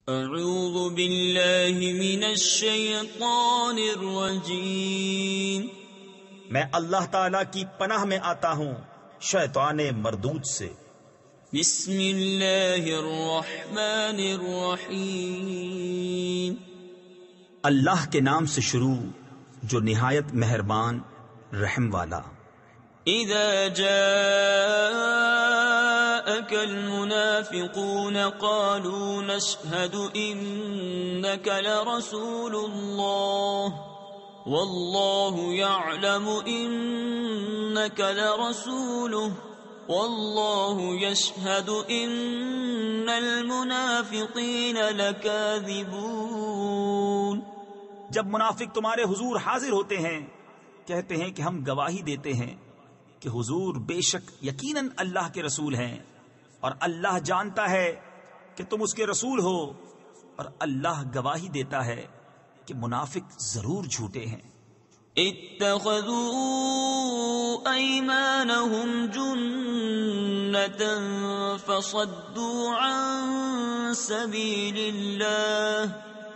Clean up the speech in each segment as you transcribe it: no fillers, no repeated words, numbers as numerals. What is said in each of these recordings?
اعوذ باللہ من الشیطان الرجیم، میں اللہ تعالی کی پناہ میں آتا ہوں شیطان مردود سے۔ بسم اللہ الرحمن الرحیم، اللہ کے نام سے شروع جو نہایت مہربان رحم والا۔ اذا جاءك المنافقون قالوا نشهد انك لرسول الله والله يعلم انك لرسوله والله يشهد ان المنافقين لكاذبون۔ جب منافق تمہارے حضور حاضر ہوتے ہیں کہتے ہیں کہ ہم گواہی دیتے ہیں کہ حضور بے شک یقیناً اللہ کے رسول ہیں، اور اللہ جانتا ہے کہ تم اس کے رسول ہو، اور اللہ گواہی دیتا ہے کہ منافق ضرور جھوٹے ہیں۔ اتخذوا ایمانہم جنتا فصدوا عن سبیل اللہ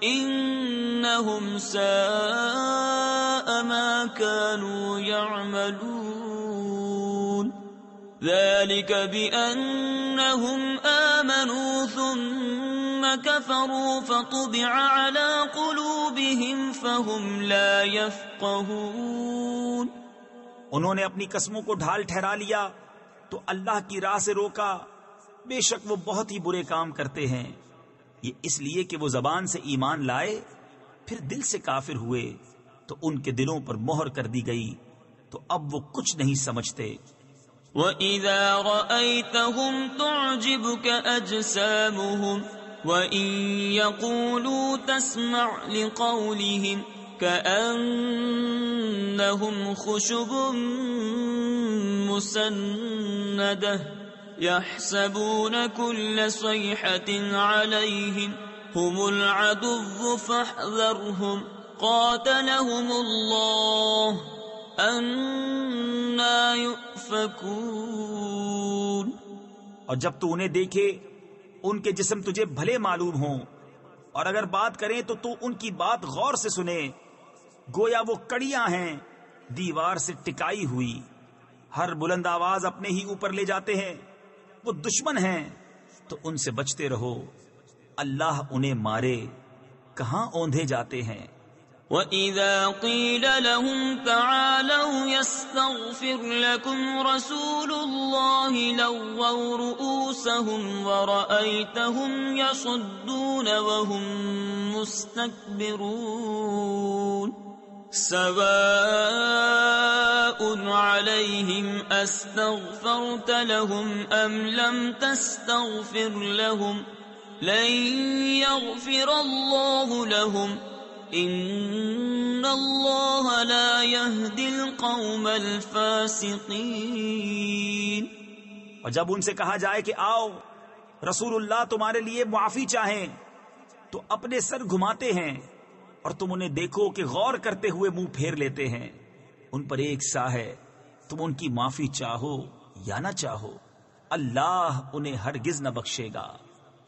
انہم ساء ما كانوا يعملون، ذلك بأنهم آمنوا ثم كفروا فطبع على قلوبهم فهم لا يفقهون۔ انہوں نے اپنی قسموں کو ڈھال ٹھہرا لیا تو اللہ کی راہ سے روکا، بے شک وہ بہت ہی برے کام کرتے ہیں۔ یہ اس لیے کہ وہ زبان سے ایمان لائے پھر دل سے کافر ہوئے تو ان کے دلوں پر مہر کر دی گئی، تو اب وہ کچھ نہیں سمجھتے۔ وَإِذَا رَأَيْتَهُمْ تُعْجِبُكَ أَجْسَامُهُمْ وَإِن يَقُولُوا تَسْمَعْ لِقَوْلِهِمْ كَأَنَّهُمْ خُشُبٌ مُّسَنَّدَةٌ يَحْسَبُونَ كُلَّ صَيْحَةٍ عَلَيْهِمْ هُمُ الْعَدُوُّ فَاحْذَرْهُمْ قَاتَلَهُمُ اللَّهُ أَنَّى يُؤْفَكُونَ۔ اور جب تو انہیں دیکھے ان کے جسم تجھے بھلے معلوم ہوں، اور اگر بات کریں تو تو ان کی بات غور سے سنے، گویا وہ کڑیاں ہیں دیوار سے ٹکائی ہوئی، ہر بلند آواز اپنے ہی اوپر لے جاتے ہیں۔ وہ دشمن ہیں تو ان سے بچتے رہو، اللہ انہیں مارے کہاں اوندھے جاتے ہیں۔ وَإِذَا قِيلَ لَهُمْ تَعَالَوْا يَسْتَغْفِرْ لَكُمْ رَسُولُ اللَّهِ لَوَّوْا رُؤُوسَهُمْ وَرَأَيْتَهُمْ يَصُدُّونَ وَهُمْ مُسْتَكْبِرُونَ۔ سَوَاءٌ عَلَيْهِمْ أَسْتَغْفَرْتَ لَهُمْ أَمْ لَمْ تَسْتَغْفِرْ لَهُمْ لَن يَغْفِرَ اللَّهُ لَهُمْ ان اللہ لا يهدی القوم الفاسقین۔ اور جب ان سے کہا جائے کہ آؤ رسول اللہ تمہارے لیے معافی چاہیں تو اپنے سر گھماتے ہیں، اور تم انہیں دیکھو کہ غور کرتے ہوئے منہ پھیر لیتے ہیں۔ ان پر ایک سا ہے، تم ان کی معافی چاہو یا نہ چاہو، اللہ انہیں ہرگز نہ بخشے گا،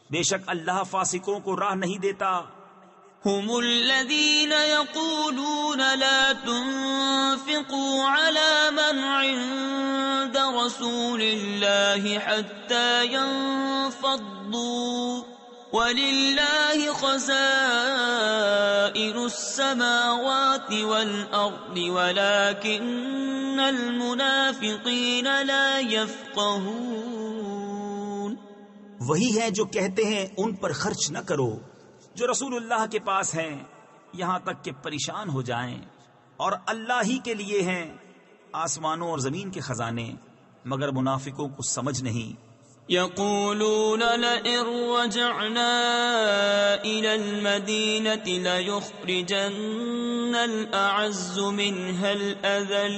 بے شک اللہ فاسقوں کو راہ نہیں دیتا۔ هم الذين يقولون لا تنفقوا على من عند رسول الله حتى ينفضوا ولله خزائن السماوات والأرض ولكن المنافقين لا يفقهون۔ وہی ہیں جو کہتے ہیں ان پر خرچ نہ کرو جو رسول اللہ کے پاس ہیں، یہاں تک کہ پریشان ہو جائیں، اور اللہ ہی کے لیے ہیں آسمانوں اور زمین کے خزانے، مگر منافقوں کو سمجھ نہیں۔ يقولون لئن رجعنا إلى المدينة ليخرجن الأعز منها الأذل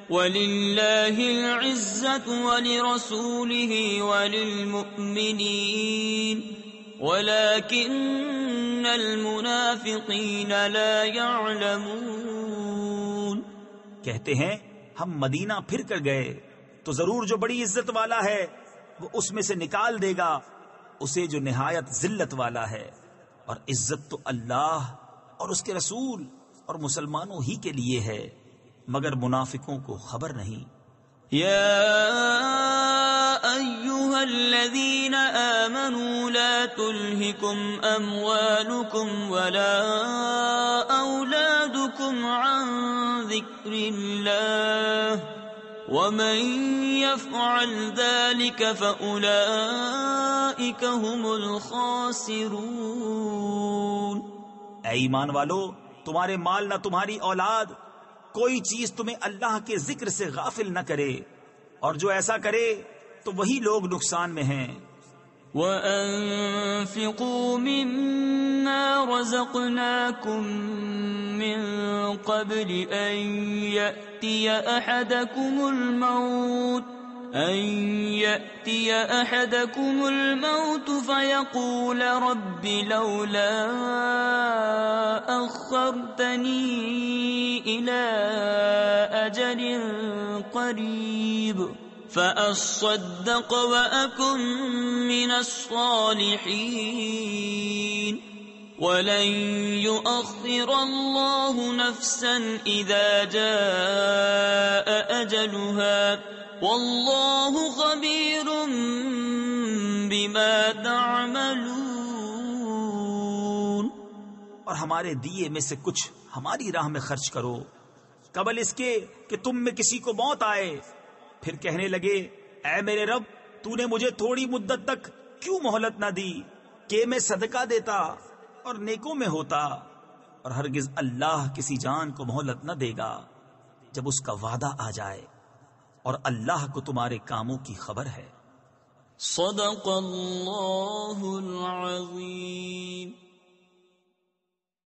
ولله العزة ولرسوله وللمؤمنين وَلَكِنَّ الْمُنَافِقِينَ لَا يَعْلَمُونَ۔ کہتے ہیں ہم مدینہ پھر کر گئے تو ضرور جو بڑی عزت والا ہے وہ اس میں سے نکال دے گا اسے جو نہایت ذلت والا ہے، اور عزت تو اللہ اور اس کے رسول اور مسلمانوں ہی کے لیے ہے، مگر منافقوں کو خبر نہیں۔ يا أيها الذين آمنوا لا تلهكم أموالكم ولا أولادكم عن ذكر الله ومن يفعل ذلك فأولئك هم الخاسرون۔ اے ایمان والو، تمہارے مال نہ تمہاری اولاد کوئی چیز تمہیں اللہ کے ذکر سے غافل نہ کرے، اور جو ایسا کرے تو وہی لوگ نقصان میں ہیں۔ وَأَنفِقُوا مِمَّا رَزَقْنَاكُم مِّن قَبْلِ أَن يَأْتِيَ أَحَدَكُمُ الْمَوْتُ فَيَقُولَ رَبِّ لَوْلَا أَخَّرْتَنِي إِلَىٰ أَجَلٍ قَرِيبٍ فَأَصَّدَّقَ وَأَكُن مِّنَ الصَّالِحِينَ وَلَن يُؤَخِّرَ اللَّهُ نَفْسًا إِذَا جَاءَ أَجَلُهَا وَاللَّهُ خَبِيرٌ بِمَا تَعْمَلُونَ۔ اور ہمارے دیے میں سے کچھ ہماری راہ میں خرچ کرو قبل اس کے کہ تم میں کسی کو موت آئے، پھر کہنے لگے اے میرے رب، تو نے مجھے تھوڑی مدت تک کیوں مہلت نہ دی کہ میں صدقہ دیتا اور نیکوں میں ہوتا، اور ہرگز اللہ کسی جان کو مہلت نہ دے گا جب اس کا وعدہ آ جائے، اور اللہ کو تمہارے کاموں کی خبر ہے۔ صدق اللہ العظیم۔